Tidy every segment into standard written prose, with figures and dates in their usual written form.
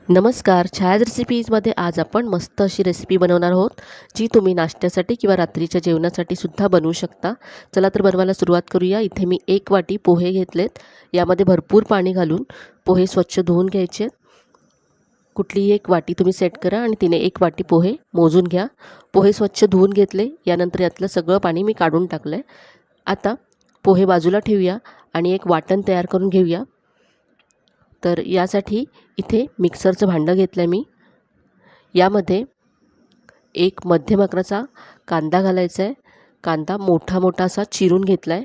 नमस्कार. छायाज रेसिपीजमध्ये आज आपण मस्त अशी रेसिपी बनवणार आहोत, जी तुम्ही नाश्त्यासाठी किंवा रात्रीच्या जेवणासाठी सुद्धा बनवू शकता. चला तर बनवायला सुरुवात करूया. इथे मी 1 वाटी पोहे घेतलेत. यामध्ये भरपूर पाणी घालून पोहे स्वच्छ धुवून घ्यायचे. कुठलीही एक वाटी तुम्ही सेट करा आणि तिने 1 वाटी पोहे मोजून घ्या. पोहे स्वच्छ धुवून घेतले. यानंतर यातलं सगळं पाणी मी काढून टाकलं आहे. आता पोहे बाजूला ठेवूया आणि एक वाटण तयार करून घेऊया. तर यासाठी इथे मिक्सरचं भांडं घेतलं आहे मी. यामध्ये एक मध्यम आकाराचा कांदा घालायचा आहे. कांदा मोठा मोठा असा चिरून घेतला आहे.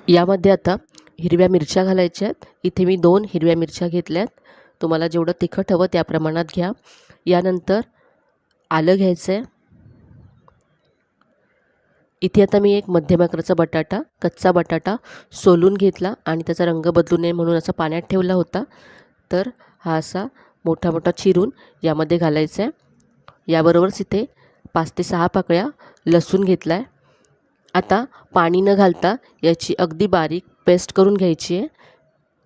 यामध्ये आता हिरव्या मिरच्या घालायच्या आहेत. इथे मी 2 हिरव्या मिरच्या घेतल्यात. तुम्हाला जेवढं तिखट हवं त्या प्रमाणात घ्या. यानंतर आलं घ्यायचं आहे. इथे आता मी एक मध्यम आकाराचा बटाटा, कच्चा बटाटा सोलून घेतला आणि त्याचा रंग बदलू नये म्हणून असा पाण्यात ठेवला होता. तर हा असा मोठा मोठा चिरून यामध्ये घालायचा आहे. याबरोबरच इथे 5 ते 6 पाकळ्या लसूण घेतला आहे. आता पाणी न घालता याची अगदी बारीक पेस्ट करून घ्यायची आहे.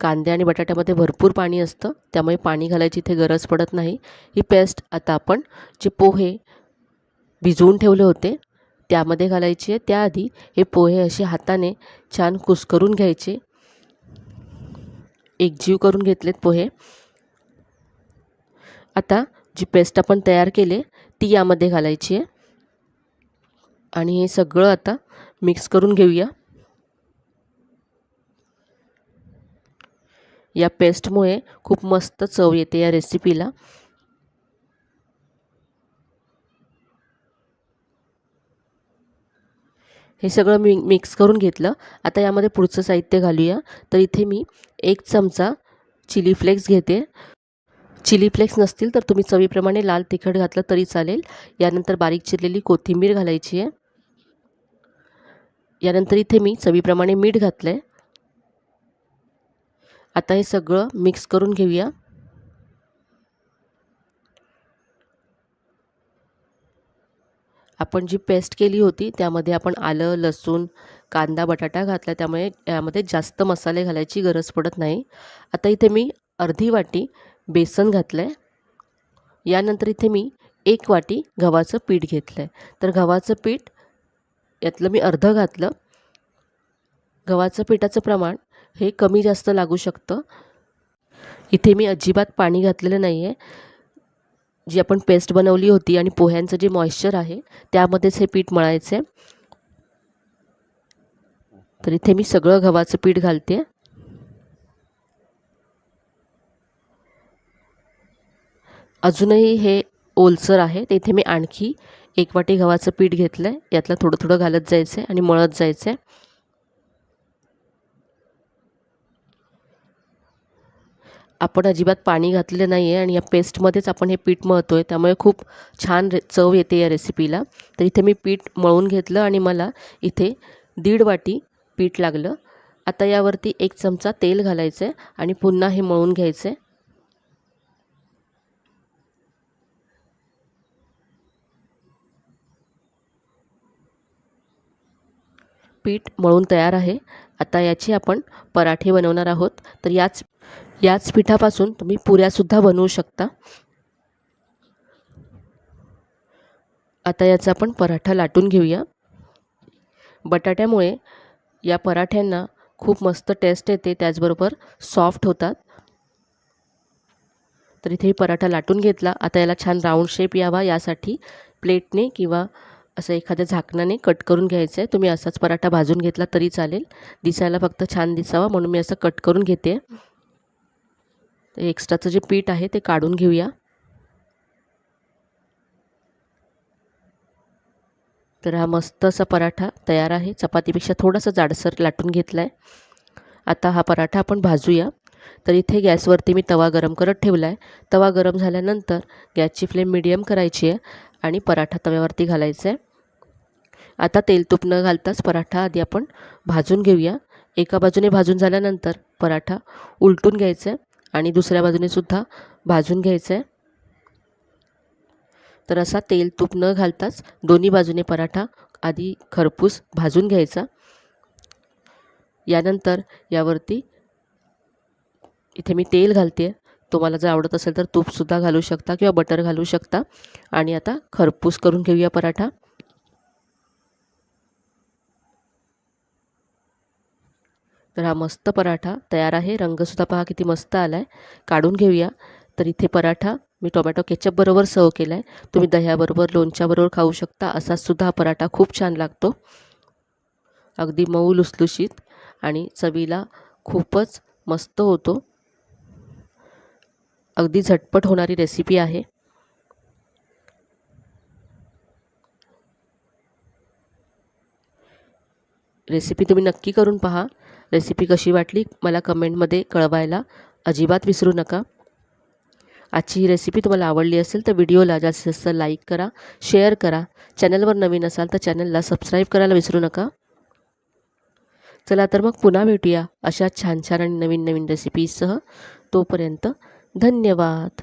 कांदे आणि बटाट्यामध्ये भरपूर पाणी असतं, त्यामुळे पाणी घालायची इथे गरज पडत नाही. ही पेस्ट आता आपण जे पोहे भिजवून ठेवले होते त्यामध्ये घालायची आहे. त्याआधी हे पोहे असे हाताने छान कुस्करून घ्यायचे. एकजीव करून घेतलेत पोहे. आता जी पेस्ट आपण तयार केली ती यामध्ये घालायची आहे आणि हे सगळं आता मिक्स करून घेऊया. या पेस्टमुळे खूप मस्त चव येते या रेसिपीला. हे सगळं मिक्स करून घेतलं. आता यामध्ये पुढचं साहित्य घालूया. तर इथे मी 1 चमचा चिली फ्लेक्स घेते. चिली फ्लेक्स नसतील तर तुम्ही चवीप्रमाणे लाल तिखट घातलं तरी चालेल. यानंतर बारीक चिरलेली कोथिंबीर घालायची आहे. यानंतर इथे मी चवीप्रमाणे मीठ घातलं आहे. आता हे सगळं मिक्स करून घेऊया. आपण जी पेस्ट केली होती त्यामध्ये आपण आलं, लसूण, कांदा, बटाटा घातला, त्यामुळे यामध्ये जास्त मसाले घालायची गरज पडत नाही. आता इथे मी अर्धी वाटी बेसन घातलं आहे. यानंतर इथे मी 1 वाटी गव्हाचं पीठ घेतलं आहे. तर गव्हाचं पीठ यातलं मी अर्धं घातलं. गव्हाचं पिठाचं प्रमाण हे कमी जास्त लागू शकतं. इथे मी अजिबात पाणी घातलेलं नाही आहे. जी आपण पेस्ट बनवली होती आणि पोह्यांचं जे मॉइश्चर आहे त्यामध्येच हे पीठ मळायचं आहे. तर इथे मी सगळं गव्हाचं पीठ घालते. अजूनही हे ओलसर आहे, तर इथे मी आणखी 1 वाटी गव्हाचं पीठ घेतलं आहे. यातलं थोडं थोडं घालत जायचं आहे आणि मळत जायचं आहे. आपण अजिबात पाणी घातलेलं नाही आहे आणि या पेस्टमध्येच आपण हे पीठ मळतो आहे, त्यामुळे खूप छान चव येते या रेसिपीला. तर इथे मी पीठ मळून घेतलं आणि मला इथे 1.5 वाटी पीठ लागलं. आता यावरती 1 चमचा तेल घालायचं आहे आणि पुन्हा हे मळून घ्यायचं आहे. पीठ मळून तयार आहे. आता याचे आपण पराठे बनवणार आहोत. तर याच पिठापासून तुम्ही पुऱ्यासुद्धा बनवू शकता. आता याचा आपण पराठा लाटून घेऊया. बटाट्यामुळे या पराठ्यांना खूप मस्त टेस्ट येते, त्याचबरोबर सॉफ्ट होतात. तर इथे पराठा लाटून घेतला. आता याला छान राऊंड शेप यावा यासाठी प्लेटने किंवा असं एखाद्या झाकणाने कट करून घ्यायचं आहे. तुम्ही असाच पराठा भाजून घेतला तरी चालेल. दिसायला फक्त छान दिसावा म्हणून मी असं कट करून घेते. एक्स्ट्राचं जे पीठ आहे ते काढून घेऊया. तर हा मस्त असा पराठा तयार आहे. चपातीपेक्षा थोडासा जाडसर लाटून घेतला आहे. आता हा पराठा आपण भाजूया. तर इथे गॅसवरती मी तवा गरम करत ठेवला आहे. तवा गरम झाल्यानंतर गॅसची फ्लेम मीडियम करायची आहे आणि पराठा तव्यावरती घालायचा आहे. आता तेल तूप न घालताच पराठा आधी आपण भाजून घेऊया. एका बाजूने भाजून झाल्यानंतर पराठा उलटून घ्यायचा आहे आणि दुसऱ्या बाजूने सुद्धा भाजून घ्यायचं आहे. तर असा तेल तूप न घालताच दोन्ही बाजूने पराठा आधी खरपूस भाजून घ्यायचा. यानंतर यावरती इथे मी तेल घालते. तुम्हाला जर आवडत असेल तर तूपसुद्धा घालू शकता किंवा बटर घालू शकता. आणि आता खरपूस करून घेऊया पराठा. तर हा मस्त पराठा तयार आहे. रंगसुद्धा पहा किती मस्त आला आहे. काढून घेऊया. तर इथे पराठा मी टोमॅटो केचपबरोबर सर्व केला आहे. तुम्ही दह्याबरोबर, लोणच्याबरोबर खाऊ शकता. असासुद्धा हा पराठा खूप छान लागतो. अगदी मऊ लुसलुशीत आणि चवीला खूपच मस्त होतो. अगदी झटपट होणारी रेसिपी आहे. रेसिपी तुम्ही नक्की करून पहा. रेसिपी कशी वाटली मला कमेंटमध्ये कळवायला अजिबात विसरू नका. आजची ही रेसिपी तुम्हाला आवडली असेल तर व्हिडिओला जास्तीत जास्त लाईक करा, शेअर करा. चॅनलवर नवीन असाल तर चॅनलला सबस्क्राईब करायला विसरू नका. चला तर मग पुन्हा भेटूया अशा छान छान आणि नवीन नवीन रेसिपीजसह. तोपर्यंत धन्यवाद.